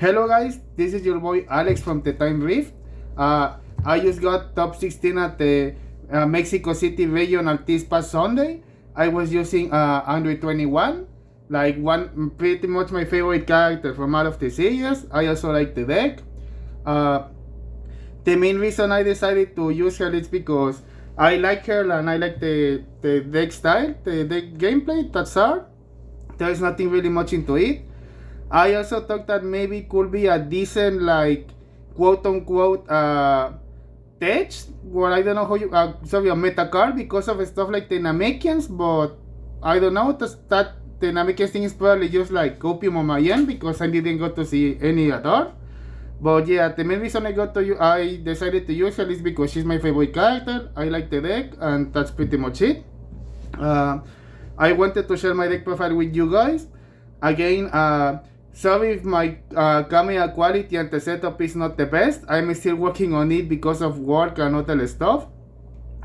Hello guys, this is your boy Alex from the Time Rift. I just got top 16 at the Mexico City regional this past Sunday. I was using Android 21, like one pretty much my favorite character from out of the series. I also like the deck. Uh, the main reason I decided to use her is because I like her and I like the deck style, the deck gameplay. That's all. There's nothing really much into it. I also thought that maybe it could be a decent, like, quote unquote, tech, where I don't know how you, sorry, a meta card because of stuff like the Namekians, but I don't know, that the Namekians thing is probably just like opium on my end because I didn't go to see any at all. But yeah, the main reason I decided to use her is because she's my favorite character. I like the deck, and that's pretty much it. I wanted to share my deck profile with you guys. Again, sorry if my camera quality and the setup is not the best. I'm still working on it because of work and other stuff.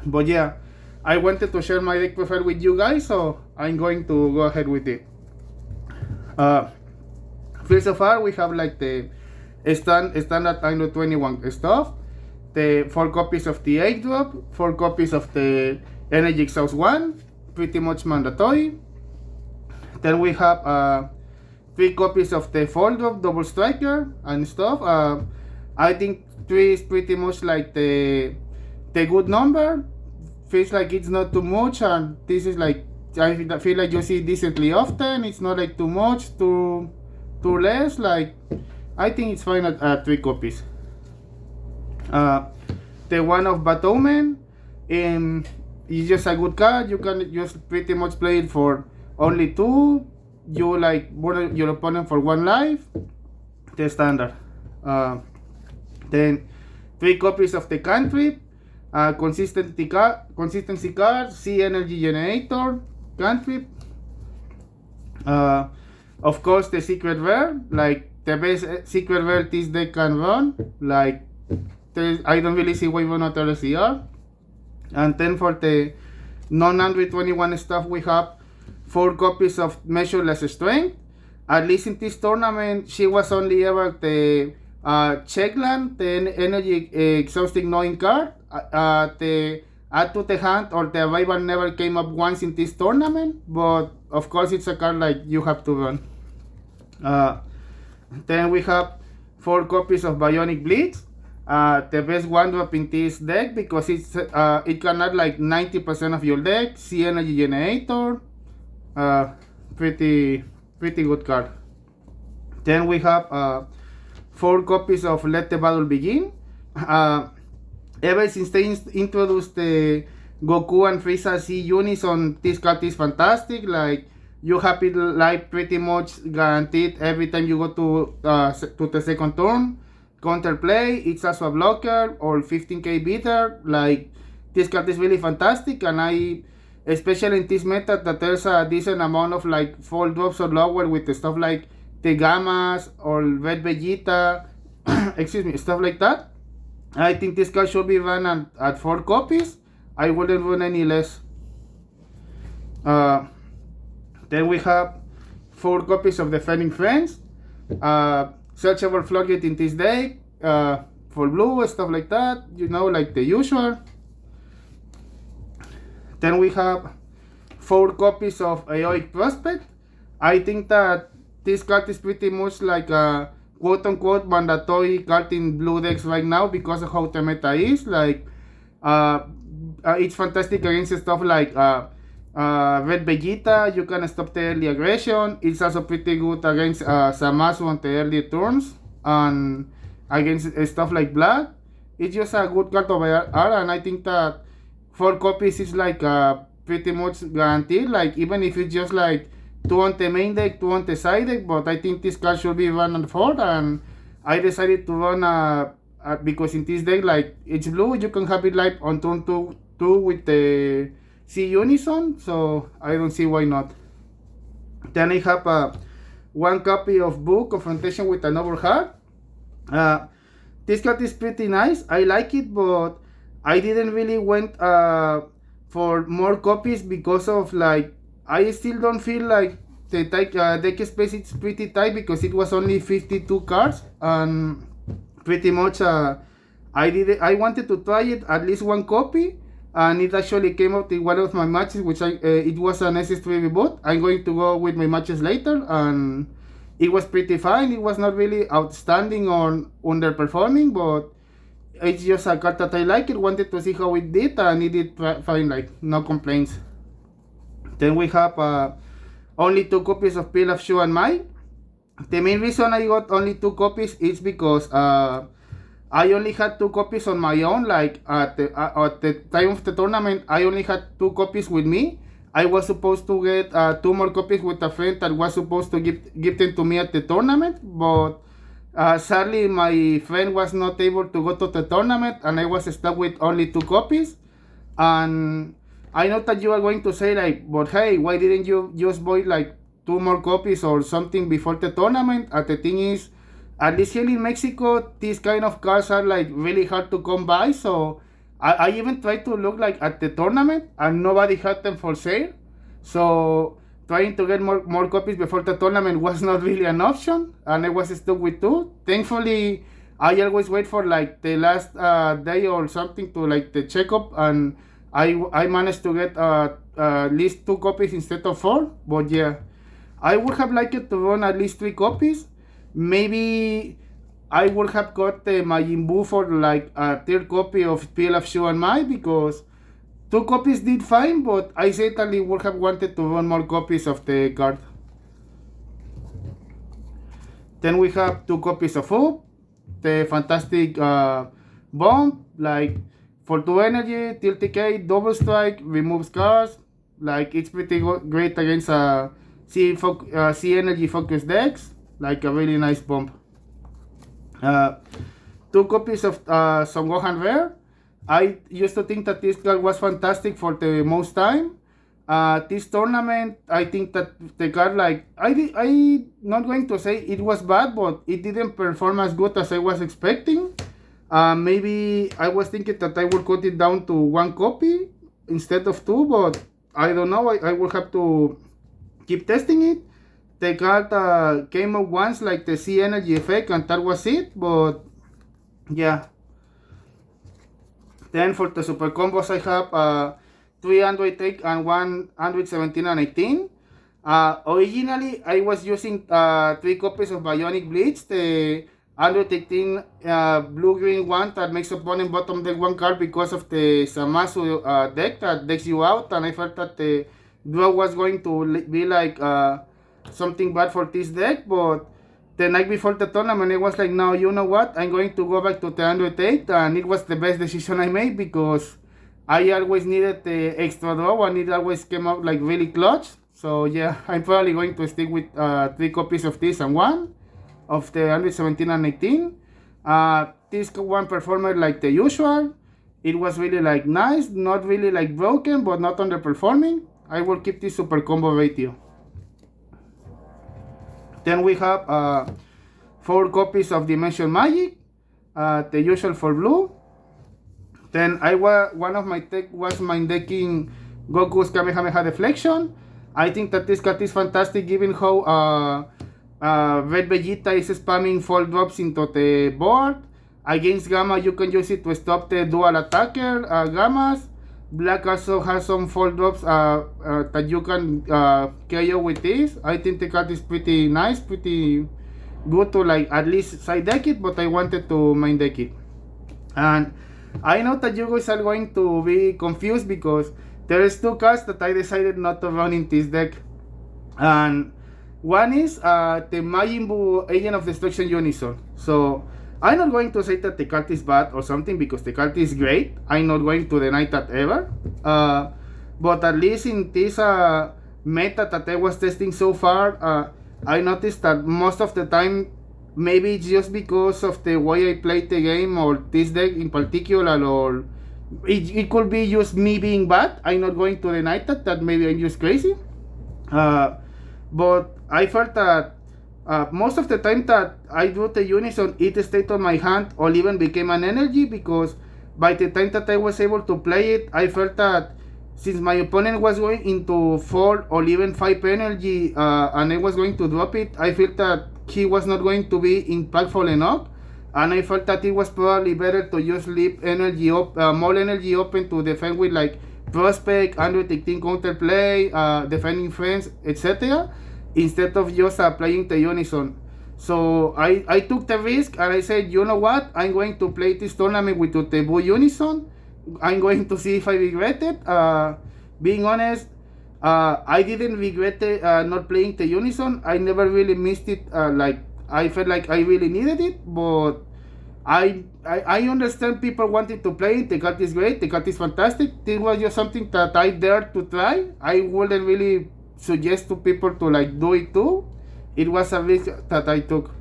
But yeah, I wanted to share my deck profile with you guys, so I'm going to go ahead with it. First of all, we have like the standard Android 21 stuff, the 4 copies of the 8 drop, 4 copies of the Energy Exhaust 1, pretty much mandatory. Then we have 3 copies of the 4 drop double striker and stuff. I think 3 is pretty much like the good number. Feels like it's not too much, and this is like, I feel like you see decently often. It's not like too much, too less. Like, I think it's fine at 3 copies. The one of Batwoman, is just a good card. You can just pretty much play it for only 2. You like murder your opponent for 1 life. The standard. Then 3 copies of the cantrip, consistency card, C energy generator, cantrip. Of course, the secret rare, like the best secret rare this deck can run. Like, I don't really see why we're not LCR. And then for the non-Android 21 stuff, we have 4 copies of Measureless Strength. At least in this tournament, she was only ever the Checkland, the Energy Exhausting Knowing card. The Add to the Hand or the Arrival never came up once in this tournament, but of course it's a card like you have to run. Then we have 4 copies of Bionic Blitz. The best one drop in this deck because it can add like 90% of your deck. C Energy Generator. Pretty good card. Then we have 4 copies of Let the Battle Begin. Ever since they introduced the Goku and Frieza C Unison, this card is fantastic. Like, you have it live pretty much guaranteed every time you go to the second turn. Counterplay, it's also a blocker or 15k beater. Like, this card is really fantastic, and especially in this meta that there's a decent amount of like 4 drops or lower with the stuff like the Gammas or Red Vegeta, excuse me, stuff like that. I think this card should be run at 4 copies. I wouldn't run any less. Then we have 4 copies of Defending Friends. Searchable Floodgate in this deck. For blue, stuff like that. You know, like the usual. Then we have 4 copies of Aeolic Prospect. I think that this card is pretty much like a quote-unquote mandatory card in blue decks right now because of how the meta is. Like, it's fantastic against stuff like Red Vegeta. You can stop the early aggression. It's also pretty good against Zamasu on the early turns and against stuff like Black. It's just a good card overall, and I think that 4 copies is like pretty much guaranteed. Like, even if it's just like 2 on the main deck, 2 on the side deck, but I think this card should be run on 4, and I decided to run because in this deck, like, it's blue, you can have it live on turn 2 with the C Unison, so I don't see why not. Then I have 1 copy of Book Confrontation with Another Heart. This card is pretty nice, I like it, but I didn't really went for more copies because of, like, I still don't feel like The deck space is pretty tight because it was only 52 cards, and pretty much I wanted to try it at least one copy, and it actually came out in one of my matches, which it was an SS3 reboot. I'm going to go with my matches later, and it was pretty fine. It was not really outstanding or underperforming, but it's just a card that I like it. Wanted to see how it did, and it did fine. Like, no complaints. Then we have only 2 copies of Pilaf Shu and Mai. The main reason I got only 2 copies is because I only had 2 copies on my own. Like at the time of the tournament, I only had 2 copies with me. I was supposed to get 2 more copies with a friend that was supposed to give them to me at the tournament, but sadly my friend was not able to go to the tournament, and I was stuck with only 2 copies. And I know that you are going to say like, but hey, why didn't you just buy like 2 more copies or something before the tournament? And the thing is, at least here in Mexico, these kind of cards are like really hard to come by. So I even tried to look like at the tournament, and nobody had them for sale. So trying to get more copies before the tournament was not really an option, and I was stuck with 2. Thankfully, I always wait for like the last day or something to like the checkup, and I managed to get at least 2 copies instead of 4. But yeah, I would have liked to run at least 3 copies. Maybe I would have got the Majin Buu for like a 3rd copy of Pilaf Shu and Mai, because 2 copies did fine, but I certainly would have wanted to run more copies of the card. Then we have 2 copies of Hoop, the fantastic bomb, like for 2 energy, tilt decay, double strike, removes cards. Like, it's pretty great against C energy focused decks. Like a really nice bomb. 2 copies of Son Gohan Rare. I used to think that this card was fantastic for the most time. This tournament, I think that the card, like, I not going to say it was bad, but it didn't perform as good as I was expecting. Maybe I was thinking that I would cut it down to 1 copy instead of 2, but I don't know. I will have to keep testing it. The card came up once, like the C energy effect, and that was it. But yeah. Then for the super combos, I have 3 Android Tech and 1 Android 17 and 18. Originally, I was using 3 copies of Bionic Blitz, the Android 18 blue-green one that makes opponent bottom deck 1 card because of the Zamasu deck that decks you out, and I felt that the draw was going to be like something bad for this deck. But the night before the tournament, I was like, no, you know what, I'm going to go back to the Android 8, and it was the best decision I made, because I always needed the extra draw, and it always came out like really clutch. So yeah, I'm probably going to stick with 3 copies of this and 1 of the Android 17 and 18. This one performed like the usual. It was really like nice, not really like broken, but not underperforming. I will keep this super combo ratio. Then we have 4 copies of Dimension Magic, the usual for blue. Then one of my tech was mind decking Goku's Kamehameha Deflection. I think that this card is fantastic, given how Red Vegeta is spamming fall drops into the board. Against Gamma, you can use it to stop the dual attacker Gammas. Black also has some fall drops that you can KO with this. I think the card is pretty nice, pretty good to like at least side deck it, but I wanted to main deck it. And I know that you guys are going to be confused, because there is 2 cards that I decided not to run in this deck. And one is the Majin Buu Agent of Destruction Unison. So I'm not going to say that the card is bad or something, because the card is great. I'm not going to deny that ever. But at least in this meta that I was testing so far, I noticed that most of the time, maybe it's just because of the way I played the game, or this deck in particular, or it could be just me being bad. I'm not going to deny that maybe I'm just crazy. But I felt that most of the time that I do the Unison, it stayed on my hand or even became an energy, because by the time that I was able to play it, I felt that since my opponent was going into 4 or even 5 energy, and I was going to drop it, I felt that he was not going to be impactful enough, and I felt that it was probably better to just leave energy more energy open to defend with like prospect, Android 18 counterplay, defending friends, etc., instead of just playing the unison. So I took the risk and I said, you know what, I'm going to play this tournament with the Tebu unison. I'm going to see if I regret it. Being honest, I didn't regret it, not playing the unison. I never really missed it. Like I felt like I really needed it, but I understand people wanted to play it. The card is great. The card is fantastic. This was just something that I dared to try. I wouldn't really suggest to people to like do it too. It was a risk that I took,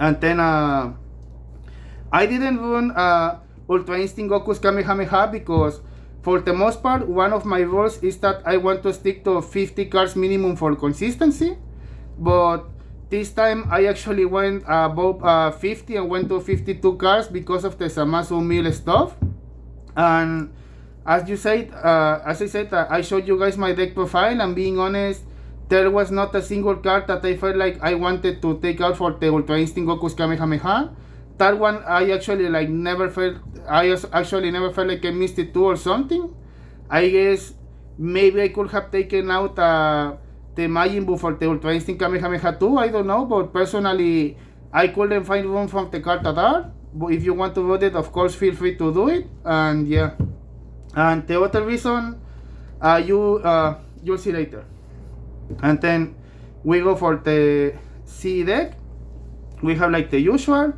and then I didn't run Ultra Instinct Goku's Kamehameha because for the most part, one of my rules is that I want to stick to 50 cards minimum for consistency, but this time I actually went above 50 and went to 52 cards because of the Zamasu Mill stuff. And as I said, I showed you guys my deck profile, and being honest, there was not a single card that I felt like I wanted to take out for the Ultra Instinct Goku's Kamehameha. That one I actually like never felt. I actually never felt like I missed it too or something. I guess maybe I could have taken out the Majin Buu for the Ultra Instinct Kamehameha 2. I don't know, but personally, I couldn't find room from the card at all. But if you want to vote it, of course, feel free to do it. And yeah, and the other reason, you'll see later. And then we go for the C deck. We have like the usual,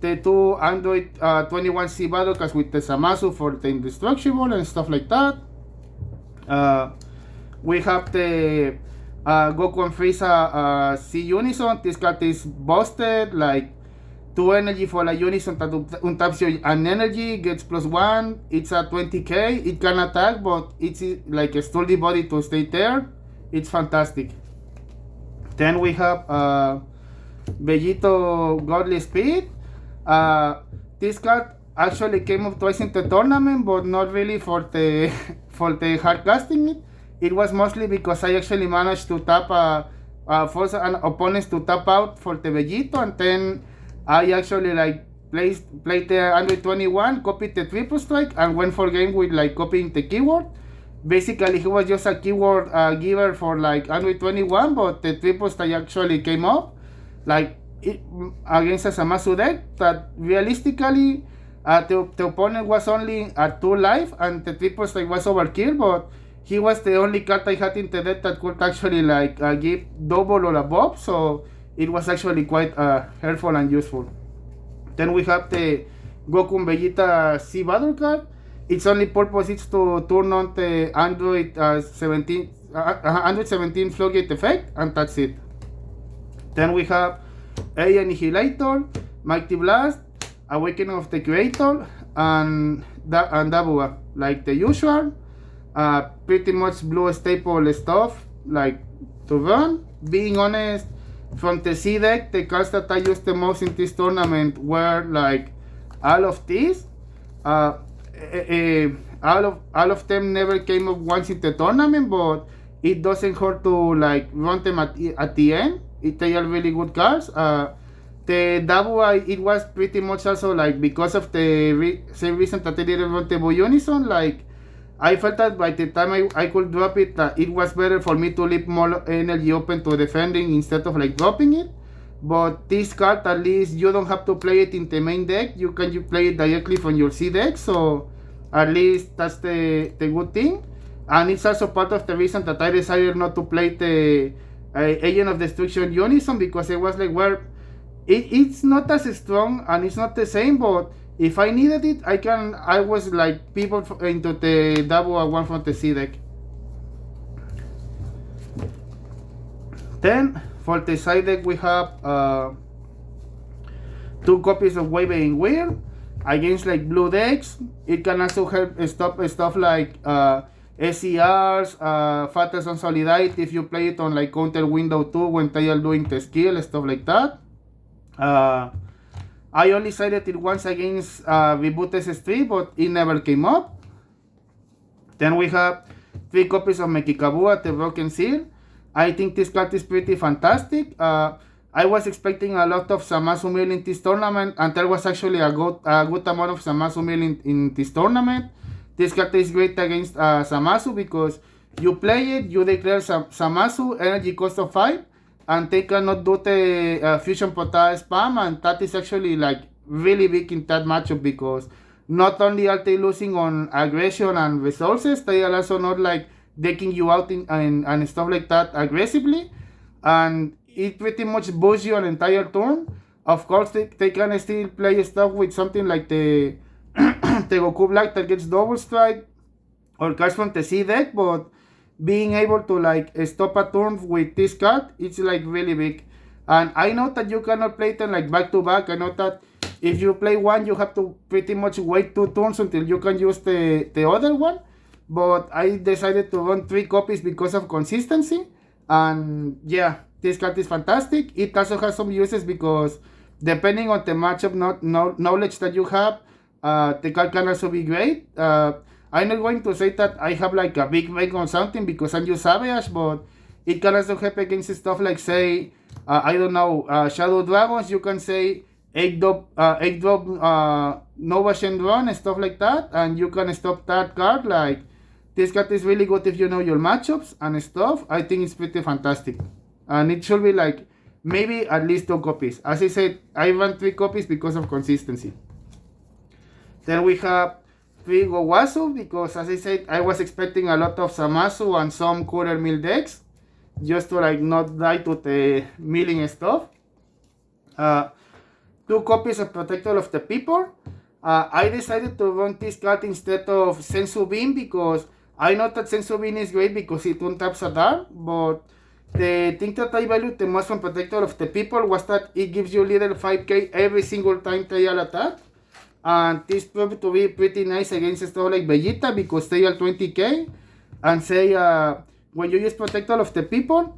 the two Android 21C battle cards with the Zamasu for the indestructible and stuff like that. We have the Goku and Frieza C Unison. This card is busted, like 2 energy for a Unison that untaps an energy, gets +1. It's a 20k. It can attack, but it's like a sturdy body to stay there. It's fantastic. Then we have Vegito Godly Speed. This card actually came up twice in the tournament, but not really for the for the hard casting it. It was mostly because I actually managed to tap force an opponents to tap out for the Vegito, and then I actually like played the Android 21, copied the triple strike, and went for game with like copying the keyword. Basically, he was just a keyword giver for like Android 21, but the triple strike actually came up like against a Zamasu deck that realistically the opponent was only at 2 life and the triple strike was overkill, but he was the only card I had in the deck that could actually like give double or above, so it was actually quite helpful and useful. Then we have the Goku and Vegeta C battle card. Its only purpose is to turn on the Android 17 Floodgate effect, and that's it. Then we have A Annihilator, Mighty Blast, Awakening of the Creator, and Dabua, like the usual. Pretty much blue staple stuff, like to run. Being honest, from the C deck, the cards that I used the most in this tournament were like all of these. All of them never came up once in the tournament, but it doesn't hurt to like run them at the end. They are really good cards. The Dabua, it was pretty much also like because of the same reason that I didn't run the Buu Unison. Like I felt that by the time I could drop it, it was better for me to leave more energy open to defending instead of like dropping it. But this card, at least you don't have to play it in the main deck. You can play it directly from your C deck, so at least that's the good thing. And it's also part of the reason that I decided not to play the Agent of Destruction Unison, because it was like, well, it's not as strong and it's not the same, but if I needed it, I was like pivot into the Dabua one from the C deck. Then for the side deck we have 2 copies of Waving Weird against like blue decks. It can also help stop stuff like SCRs, Fatas on Solidarity if you play it on like counter window 2 when they are doing the skill, stuff like that. I only sided it once against Reboot SS3, but it never came up. Then we have 3 copies of Mekikabua, the Broken Seal. I think this card is pretty fantastic. I was expecting a lot of Zamasu Mill in this tournament, and there was actually a good amount of Zamasu Mill in this tournament. This card is great against Zamasu because you play it, you declare Zamasu, energy cost of 5, and they cannot do the Fusion Portal spam, and that is actually like really big in that matchup because not only are they losing on aggression and resources, they are also not like decking you out and stuff like that aggressively, and it pretty much boosts you an entire turn. Of course, they can still play stuff with something like the the Goku Black that gets double strike or cards from the C deck, but being able to like stop a turn with this card, it's like really big. And I know that you cannot play them like back to back. I know that if you play one, you have to pretty much wait 2 turns until you can use the other one. But I decided to run 3 copies because of consistency. And yeah, this card is fantastic. It also has some uses because depending on the matchup knowledge that you have, the card can also be great. I'm not going to say that I have like a big rank on something because I'm just Savage, but it can also help against stuff like, say, I don't know, Shadow Dragons. You can say 8-drop Nova Shenron and stuff like that, and you can stop that card. Like, this card is really good if you know your matchups and stuff. I think it's pretty fantastic, and it should be like maybe at least 2 copies. As I said, I ran 3 copies because of consistency. Then we have 3 Gowasu because, as I said, I was expecting a lot of Zamasu and some Cooler Mill decks just to like not die to the milling stuff. 2 copies of Protector of the People. I decided to run this card instead of Sensu Beam because I know that Sensu Beam is great because it untaps a Dark, but the thing that I valued the most from Protector of the People was that it gives you little 5k every single time they are attacked. And this proved to be pretty nice against stuff like Vegeta because they are 20k. And say, when you use Protector of the People,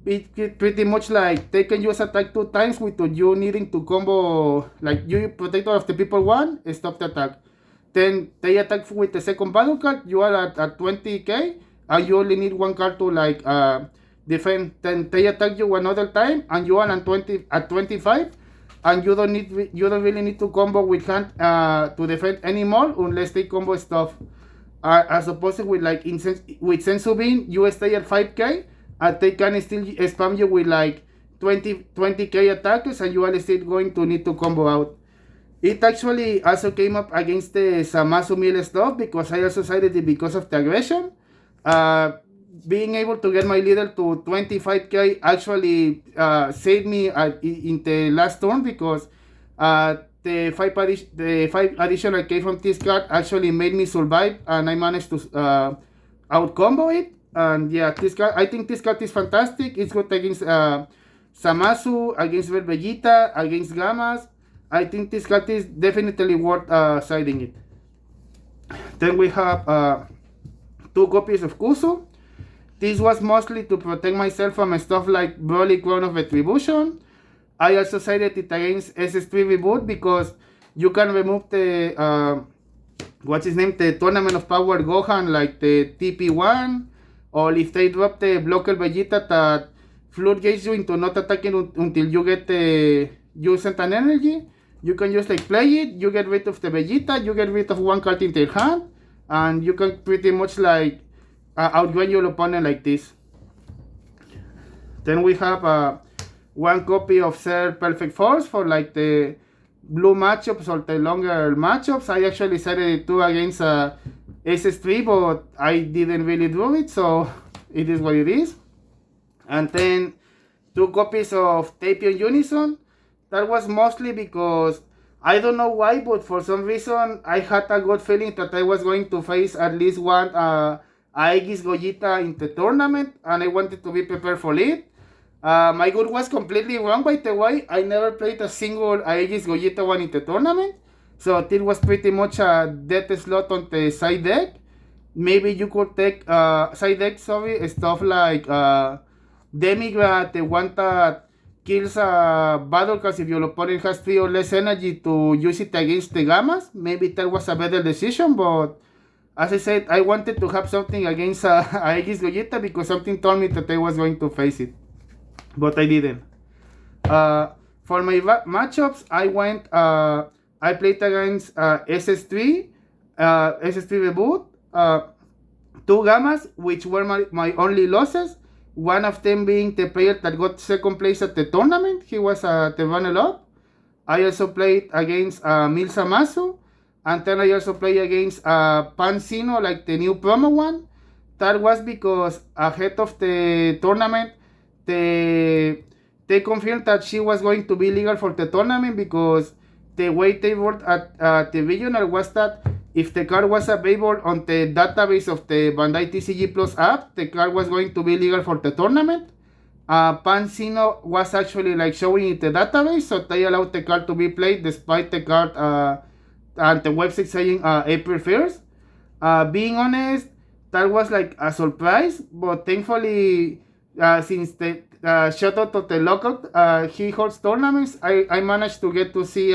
it pretty much like they can use attack 2 times without you needing to combo. Like, you Protector of the People 1, stop the attack. Then they attack with the second battle card, you are at 20k, and you only need 1 card to like defend. Then they attack you another time, and you are at 25. And you don't really need to combo with hand to defend anymore unless they combo stuff. As opposed to with like with Sensu Beam, you stay at 5k and they can still spam you with like 20k attackers, and you are still going to need to combo out. It actually also came up against the Zamasu Mill stuff because I also cited it because of the aggression. Being able to get my leader to 25k actually saved me in the last turn because the 5 additional k from this card actually made me survive, and I managed to out combo it. And yeah, this card, I think this card is fantastic. It's good against Zamasu, against Vegeta, against Gammas. I think this card is definitely worth siding it. Then we have 2 copies of Kusu. This was mostly to protect myself from stuff like Broly Crown of Retribution. I also sided it against SS3 Reboot because you can remove the the Tournament of Power Gohan, like the TP1, or if they drop the blocker Vegeta that floodgates you into not attacking until you get the sent an energy. You can just like play it, you get rid of the Vegeta, you get rid of 1 card in their hand, and you can pretty much like outgun your opponent like this. Then we have 1 copy of Cell Perfect Force for like the blue matchups or the longer matchups. I actually set it 2 against SS3, but I didn't really do it, so it is what it is. And then 2 copies of Tapion Unison. That was mostly because I don't know why, but for some reason I had a good feeling that I was going to face at least 1 Aegis Gogeta in the tournament, and I wanted to be prepared for it. My gut was completely wrong, by the way. I never played a single Aegis Gogeta one in the tournament, so it was pretty much a dead slot on the side deck. Maybe you could take side deck, stuff like Demigra, the one that kills battle cards if your opponent has 3 or less energy, to use it against the Gammas. Maybe that was a better decision, but as I said, I wanted to have something against Aegis Gogeta because something told me that I was going to face it, but I didn't. Uh, for my matchups, I played against SS3, SS3 Reboot, two Gammas, which were my only losses. One of them being the player that got second place at the tournament. He was the runner-up. I also played against Milsa Masu, and then I also played against Pansino, like the new promo one. That was because ahead of the tournament, they confirmed that she was going to be legal for the tournament because the way they worked at the regional was that if the card was available on the database of the Bandai TCG Plus app, the card was going to be legal for the tournament. Pansino was actually like showing in the database, so they allowed the card to be played despite the card and the website saying April 1st. Being honest, that was like a surprise, but thankfully, since the shout out to the lockout, he holds tournaments, I managed to get to see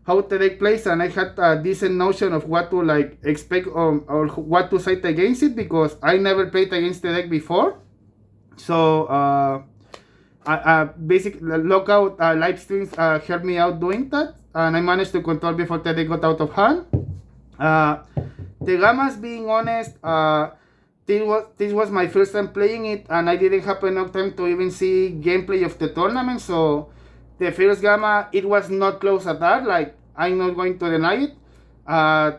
how the deck plays, and I had a decent notion of what to like expect or what to cite against it because I never played against the deck before. So basic lockout live streams helped me out doing that, and I managed to control before the deck got out of hand. The Gammas, being honest, this was my first time playing it, and I didn't have enough time to even see gameplay of the tournament. So the first Gamma, it was not close at all. Like, I'm not going to deny it.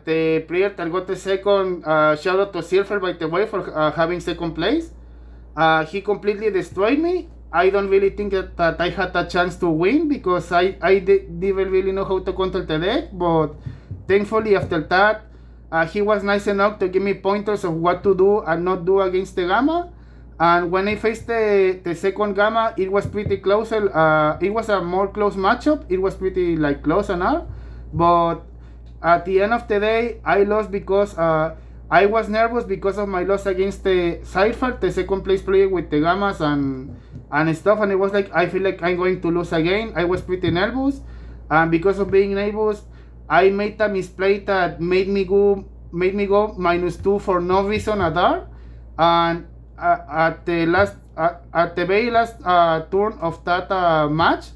The player that got the second, shout out to Silver, by the way, for having second place. He completely destroyed me. I don't really think that I had a chance to win because I didn't really know how to control the deck. But thankfully, after that, he was nice enough to give me pointers of what to do and not do against the Gamma. And when I faced the second Gamma, it was pretty close. It was a more close matchup. It was pretty like close and all. But at the end of the day, I lost because I was nervous because of my loss against the Cypher, the second place player with the Gammas and stuff. And it was like, I feel like I'm going to lose again. I was pretty nervous. And because of being nervous, I made a misplay that made me go -2 for no reason at all. And at the very last turn of that match,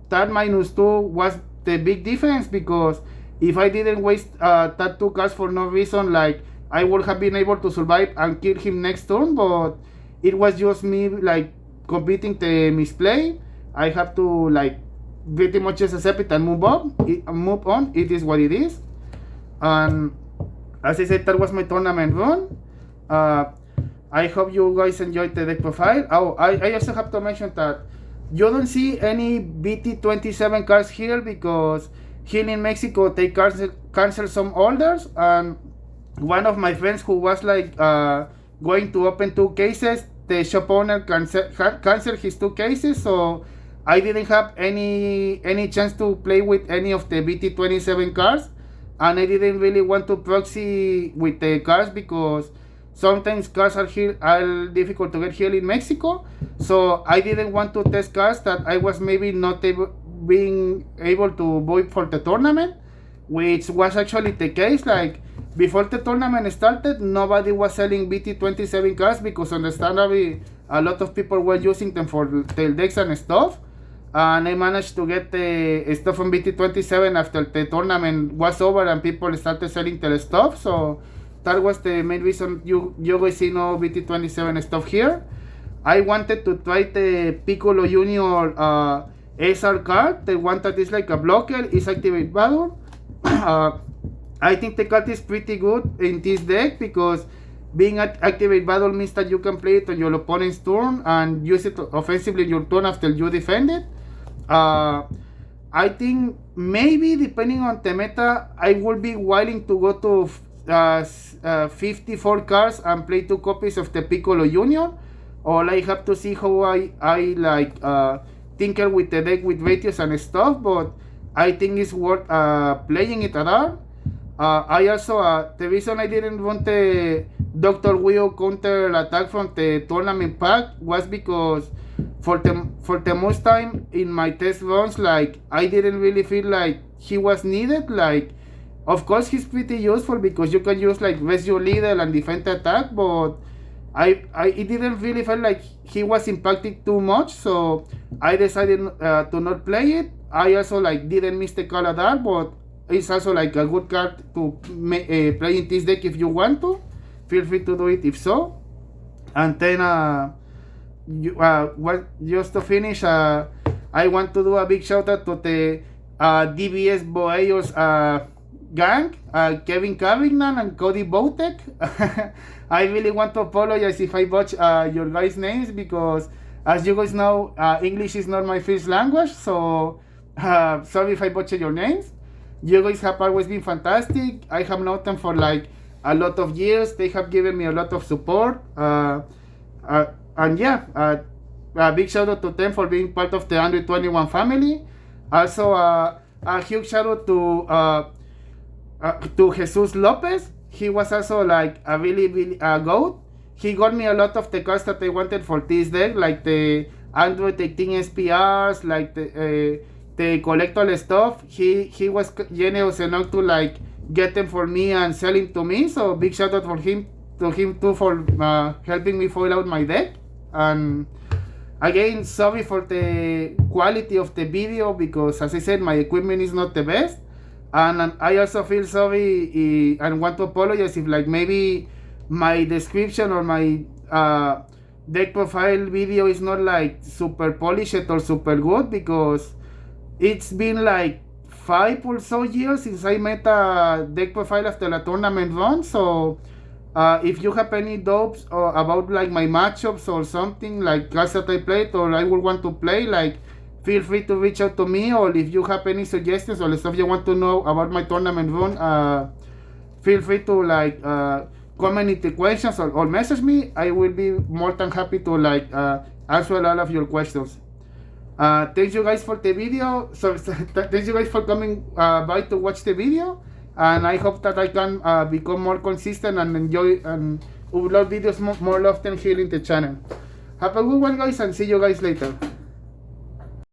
that -2 was the big difference because if I didn't waste that 2 cards for no reason, like I would have been able to survive and kill him next turn. But it was just me like completing the misplay. I have to like pretty much just accept it and move on. It is what it is. And as I said, that was my tournament run. I hope you guys enjoyed the deck profile. Oh, I also have to mention that you don't see any BT27 cards here because here in Mexico they cancel some orders, and one of my friends who was like going to open 2 cases, the shop owner canceled his 2 cases, so I didn't have any chance to play with any of the BT27 cards, and I didn't really want to proxy with the cards because sometimes cards are difficult to get here in Mexico. So I didn't want to test cards that I was maybe not being able to void for the tournament, which was actually the case. Like before the tournament started, nobody was selling BT27 cards because understandably a lot of people were using them for tail decks and stuff. And I managed to get the stuff from BT27 after the tournament was over and people started selling their stuff. So that was the main reason you guys see no BT27 stuff here. I wanted to try the Piccolo Junior SR card, the one that is like a blocker, is Activate Battle. I think the card is pretty good in this deck because being at Activate Battle means that you can play it on your opponent's turn and use it offensively in your turn after you defend it. I think maybe depending on the meta, I would be willing to go to 54 cards and play 2 copies of the Piccolo Junior, or I have to see how I like tinker with the deck with ratios and stuff, but I think it's worth playing it at all. I also the reason I didn't want the Dr. Wheel counter attack from the tournament pack was because for the most time in my test runs, like I didn't really feel like he was needed. Like Of course, he's pretty useful because you can use like raise your leader and defend the attack, but it didn't really feel like he was impacting too much, so I decided to not play it. I also like didn't miss the card at all, but it's also like a good card to play in this deck if you want to. Feel free to do it if so. And then just to finish, I want to do a big shout out to the DBS Boeos gang, Kevin Cavignan and Cody Botek. I really want to apologize if I botch your guys' names because, as you guys know, English is not my first language, so sorry if I butcher your names. You guys have always been fantastic. I have known them for like a lot of years. They have given me a lot of support. And yeah, a big shout out to them for being part of the Under 21 family. Also, a huge shout out to Jesus Lopez. He was also like a really goat. He got me a lot of the cards that I wanted for this deck, like the Android 18 SPRs, like the collectible stuff. He was generous enough to like get them for me and sell them to me. So big shout out for him too for helping me foil out my deck. And again, sorry for the quality of the video because, as I said, my equipment is not the best. And I also feel sorry and want to apologize if like maybe my description or my deck profile video is not like super polished or super good because it's been like 5 or so years since I made a deck profile after a tournament run. So if you have any doubts about like my matchups or something like cards that I played or I would want to play, like feel free to reach out to me, or if you have any suggestions or stuff you want to know about my tournament run, feel free to like comment in the questions or message me. I will be more than happy to like answer all of your questions. Thanks you guys for the video. So thanks you guys for coming by to watch the video, and I hope that I can become more consistent and enjoy and upload videos more often here in the channel. Have a good one, guys, and see you guys later.